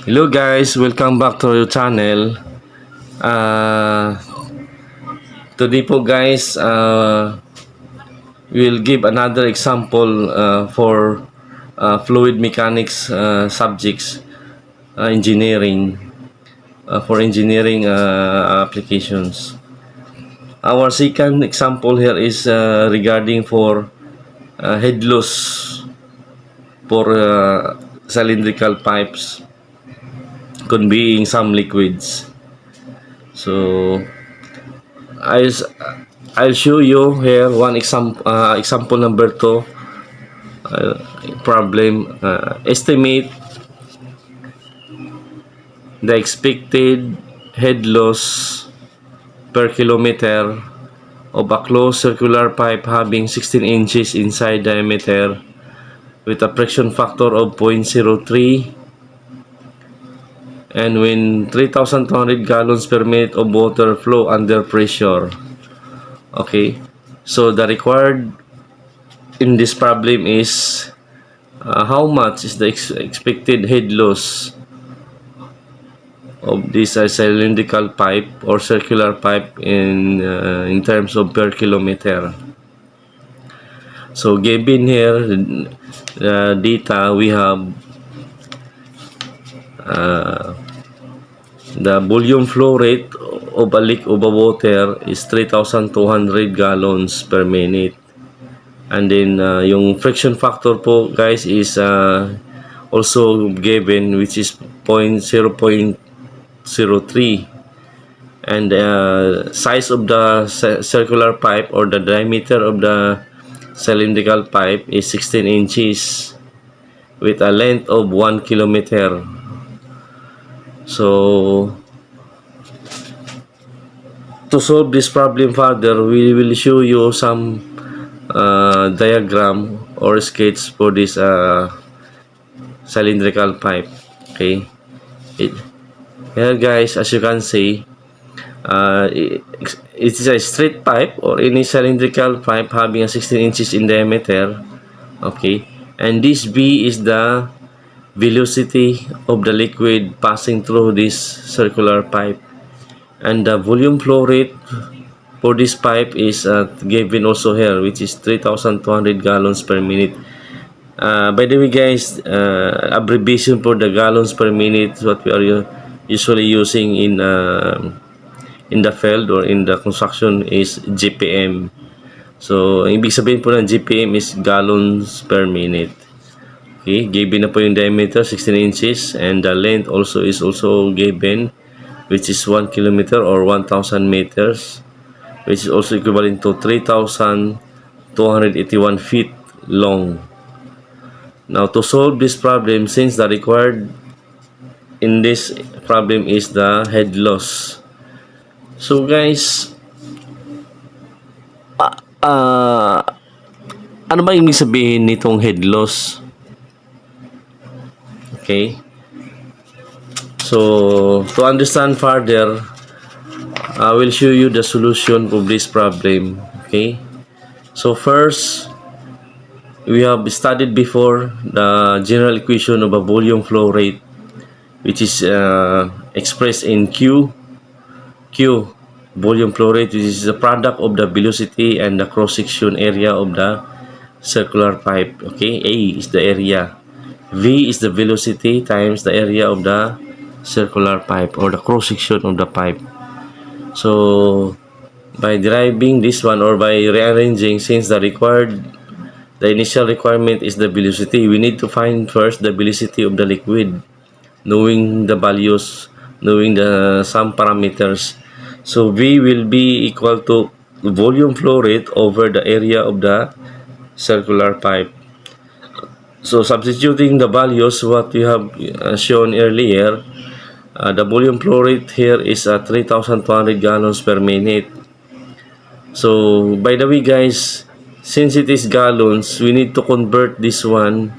Hello guys, welcome back to your channel. uh, Today po guys, we'll give another example for fluid mechanics subjects, engineering, for engineering applications. Our second example here is regarding for head loss for cylindrical pipes conveying some liquids. So I'll I'll show you here one example number 2, problem. Estimate the expected head loss per kilometer of a closed circular pipe having 16 inches inside diameter with a friction factor of 0.03 and when 3,200 gallons per minute of water flow under pressure. Okay, so the required in this problem is how much is the expected head loss of this cylindrical pipe or circular pipe in terms of per kilometer. So given here data, we have the volume flow rate of a leak of a water is 3,200 gallons per minute. And then yung friction factor po guys is also given, which is 0.03, and size of the circular pipe or the diameter of the cylindrical pipe is 16 inches with a length of 1 kilometer. So to solve this problem further, we will show you some diagram or sketch for this cylindrical pipe. Okay, here guys, as you can see, it is a straight pipe or any cylindrical pipe having a 16 inches in diameter. Okay, and this B is the velocity of the liquid passing through this circular pipe, and the volume flow rate for this pipe is given also here, which is 3,200 gallons per minute. By the way guys, abbreviation for the gallons per minute, what we are usually using in the field or in the construction is GPM. So ibig sabihin po ng GPM is gallons per minute. Okay, given na po yung diameter 16 inches and the length also is also given, which is 1 kilometer or 1,000 meters, which is also equivalent to 3,281 feet long. Now to solve this problem, since the required in this problem is the head loss. So guys, ano ba ibig sabihin nitong head loss? Okay, so to understand further, I will show you the solution of this problem. Okay, so first, we have studied before the general equation of a volume flow rate, which is expressed in Q volume flow rate, which is the product of the velocity and the cross section area of the circular pipe. Okay, A is the area, V is the velocity times the area of the circular pipe or the cross section of the pipe. So by deriving this one or by rearranging, since the initial requirement is the velocity, we need to find first the velocity of the liquid, knowing the values, knowing the some parameters. So V will be equal to volume flow rate over the area of the circular pipe. So substituting the values what we have shown earlier, the volume flow rate here is 3,200 gallons per minute. So by the way guys, since it is gallons, we need to convert this one.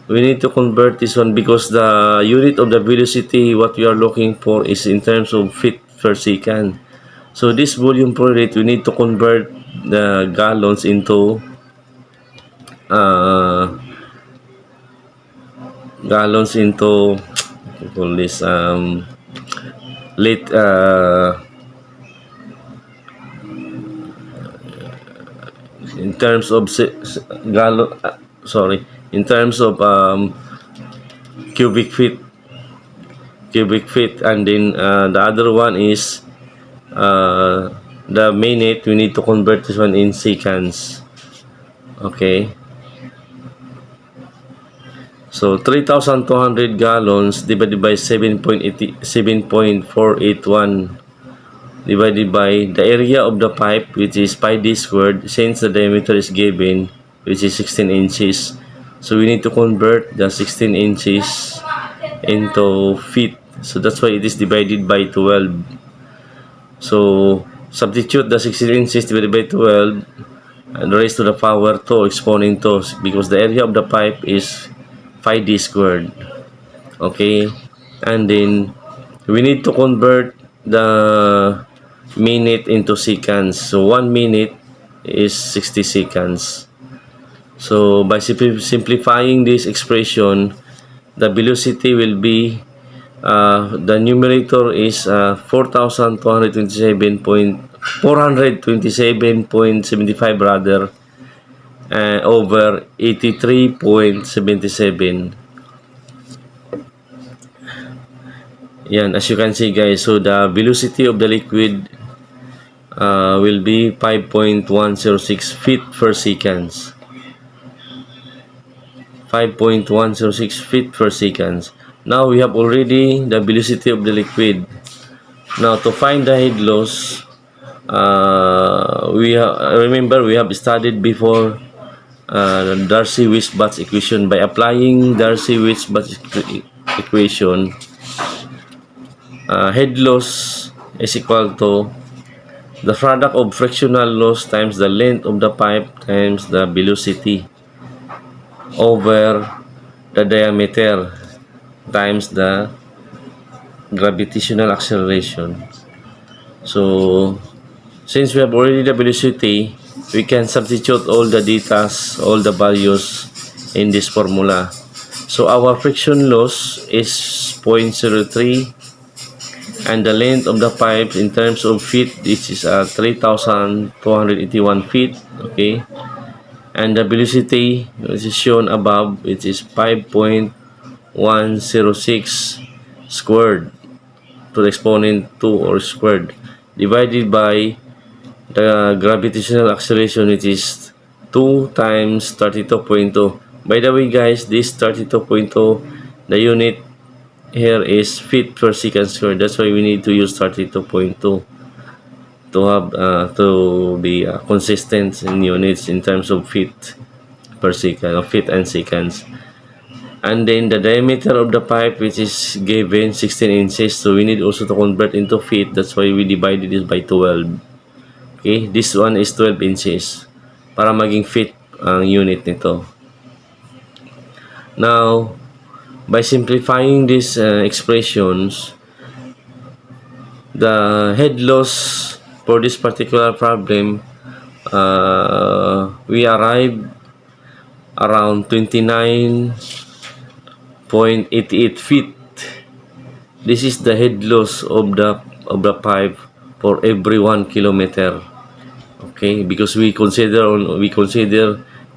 Because the unit of the velocity what we are looking for is in terms of feet per second. So this volume flow rate, we need to convert the gallons into we call this late in terms of gallon, sorry, in terms of cubic feet, and then the other one is the minute. We need to convert this one in seconds. Okay, so 3,200 gallons divided by 7.481 divided by the area of the pipe, which is pi d squared, since the diameter is given, which is 16 inches. So we need to convert the 16 inches into feet. So that's why it is divided by 12. So substitute the 16 inches divided by 12 and raised to the power 2 exponent 2, because the area of the pipe is pi d squared. Okay, and then we need to convert the minute into seconds. So 1 minute is 60 seconds. So by simplifying this expression, the velocity will be the numerator is 427.75 rather, over 83.77. Yan, as you can see guys, so the velocity of the liquid will be 5.106 feet per seconds. 5.106 feet per seconds. Now we have already the velocity of the liquid. Now to find the head loss, remember we have studied before darcy-weisbach equation. By applying darcy-weisbach equation, head loss is equal to the product of frictional loss times the length of the pipe times the velocity over the diameter times the gravitational acceleration. So since we have already the velocity, we can substitute all the data, all the values in this formula. So our friction loss is 0.03, and the length of the pipe in terms of feet, this is 3,281 feet. Okay, and the velocity, which is shown above, which is 5.106 squared to the exponent 2 or squared, divided by the gravitational acceleration, which is 2 times 32.2. By the way guys, this 32.2, the unit here is feet per second squared. That's why we need to use 32.2 to have to be consistent in units in terms of feet per second, or feet and seconds. And then the diameter of the pipe, which is given 16 inches, so we need also to convert into feet. That's why we divided it by 12. Okay, this one is 12 inches para maging feet ang unit nito. Now by simplifying these expressions, the head loss for this particular problem, we arrive around 29.88 feet. This is the head loss of the pipe for every 1 kilometer. Okay, because we consider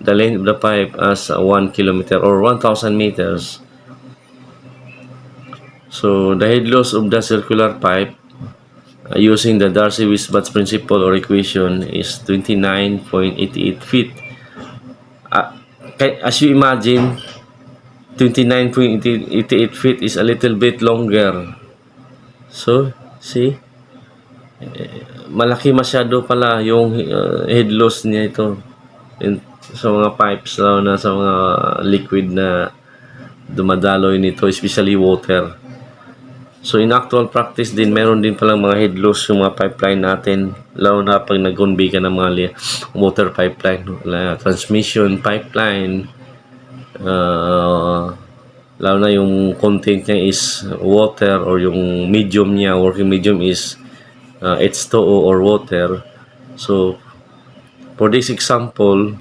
the length of the pipe as 1 kilometer or 1,000 meters. So the head loss of the circular pipe using the darcy-weisbach principle or equation is 29.88 feet. As you imagine, 29.88 feet is a little bit longer. So see, malaki masyado pala yung head loss niya ito sa mga pipes, na sa mga liquid na dumadaloy nito, especially water. So in actual practice din, meron din palang mga head loss yung mga pipeline natin, lalo na pag nag-convey ka ng mga water pipeline, transmission pipeline, lalo na yung content niya is water, or yung medium niya, working medium is H2O or water. So for this example,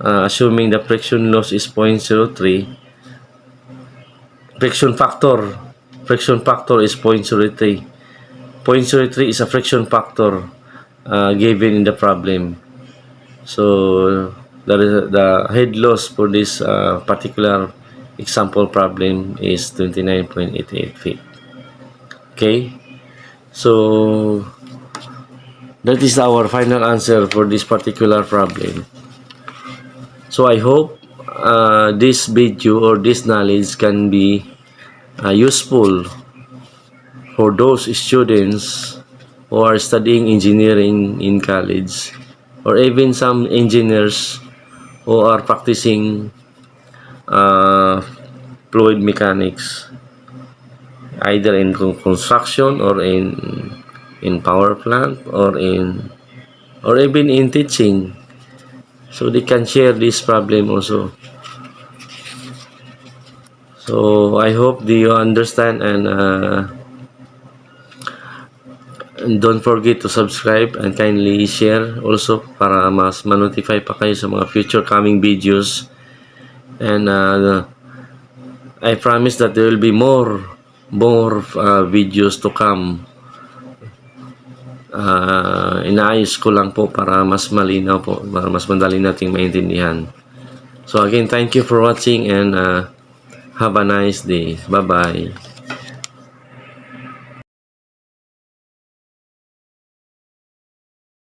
assuming the friction loss is 0.03, friction factor. Friction factor is 0.03. 0.03 is a friction factor given in the problem. So the head loss for this particular example problem is 29.88 feet. Okay, so that is our final answer for this particular problem. So I hope this video or this knowledge can be useful for those students who are studying engineering in college, or even some engineers who are practicing fluid mechanics, either in construction or in power plant or even in teaching, so they can share this problem also. So I hope you understand, and don't forget to subscribe and kindly share also para mas ma-notify pa kayo sa mga future coming videos. And I promise that there will be more videos to come. Inaayos ko lang po para mas malinaw po, para mas madali nating maintindihan. So again, thank you for watching, and have a nice day. Bye-bye.